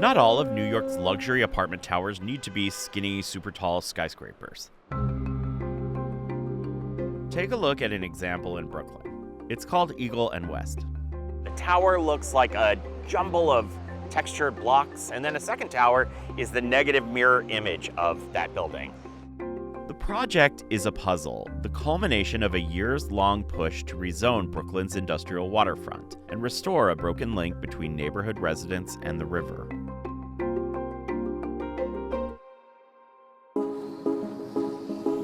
Not all of New York's luxury apartment towers need to be skinny, super tall skyscrapers. Take a look at an example in Brooklyn. It's called Eagle and West. The tower looks like a jumble of textured blocks, and then a second tower is the negative mirror image of that building. The project is a puzzle, the culmination of a years-long push to rezone Brooklyn's industrial waterfront and restore a broken link between neighborhood residents and the river.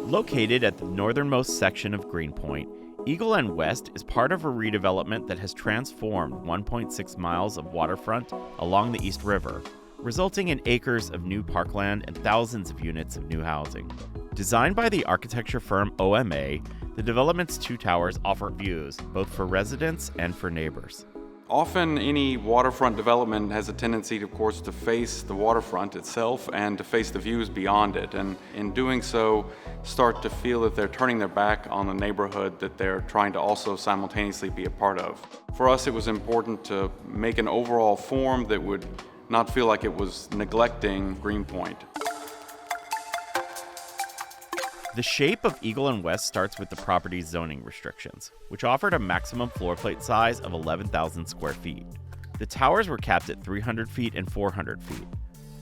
Located at the northernmost section of Greenpoint, Eagle and West is part of a redevelopment that has transformed 1.6 miles of waterfront along the East River, resulting in acres of new parkland and thousands of units of new housing. Designed by the architecture firm OMA, the development's two towers offer views both for residents and for neighbors. Often any waterfront development has a tendency, of course, to face the waterfront itself and to face the views beyond it, and in doing so start to feel that they're turning their back on the neighborhood that they're trying to also simultaneously be a part of. For us, it was important to make an overall form that would not feel like it was neglecting Greenpoint. The shape of Eagle and West starts with the property's zoning restrictions, which offered a maximum floor plate size of 11,000 square feet. The towers were capped at 300 feet and 400 feet.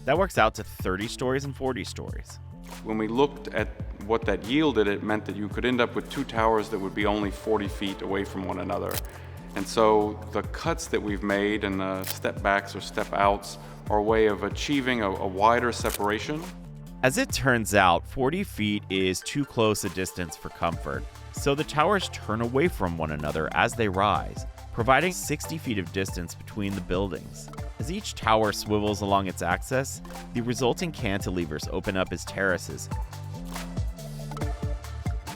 That works out to 30 stories and 40 stories. When we looked at what that yielded, it meant that you could end up with two towers that would be only 40 feet away from one another. And so the cuts that we've made and the step backs or step outs are a way of achieving a wider separation. As it turns out, 40 feet is too close a distance for comfort, so the towers turn away from one another as they rise, providing 60 feet of distance between the buildings. As each tower swivels along its axis, the resulting cantilevers open up as terraces.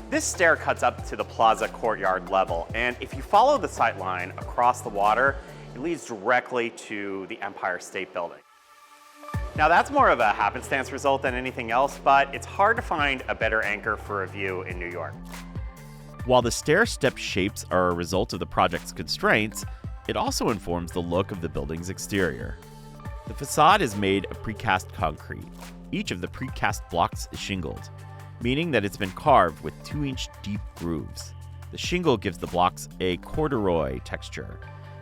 This stair cuts up to the plaza courtyard level, and if you follow the sight line across the water, it leads directly to the Empire State Building. Now that's more of a happenstance result than anything else, but it's hard to find a better anchor for a view in New York. While the stair-step shapes are a result of the project's constraints, it also informs the look of the building's exterior. The facade is made of precast concrete. Each of the precast blocks is shingled, meaning that it's been carved with 2-inch deep grooves. The shingle gives the blocks a corduroy texture,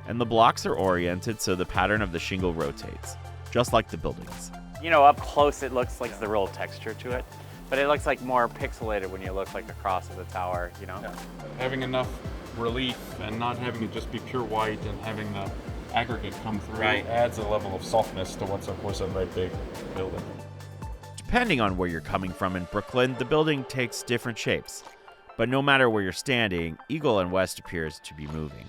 and the blocks are oriented so the pattern of the shingle rotates, just like the buildings. You know, up close it looks like the real texture to it, but it looks like more pixelated when you look like across of the tower, you know? Yeah. Having enough relief and not having it just be pure white and having the aggregate come through adds a level of softness to what's, of course, a very big building. Depending on where you're coming from in Brooklyn, the building takes different shapes. But no matter where you're standing, Eagle and West appears to be moving.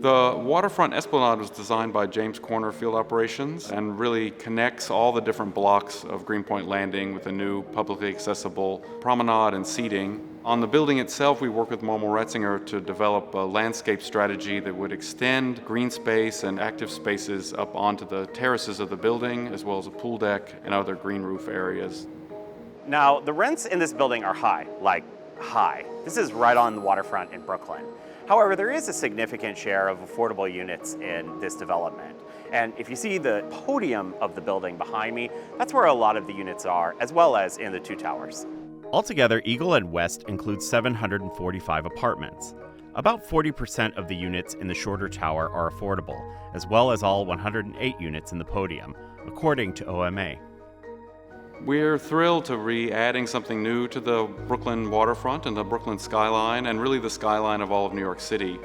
The waterfront esplanade was designed by James Corner Field Operations and really connects all the different blocks of Greenpoint Landing with a new publicly accessible promenade and seating. On the building itself, we worked with Momo Retzinger to develop a landscape strategy that would extend green space and active spaces up onto the terraces of the building, as well as a pool deck and other green roof areas. Now, the rents in this building are high, like high. This is right on the waterfront in Brooklyn. However, there is a significant share of affordable units in this development. And if you see the podium of the building behind me, that's where a lot of the units are, as well as in the two towers. Altogether, Eagle and West includes 745 apartments. About 40% of the units in the shorter tower are affordable, as well as all 108 units in the podium, according to OMA. We're thrilled to be adding something new to the Brooklyn waterfront and the Brooklyn skyline, and really the skyline of all of New York City.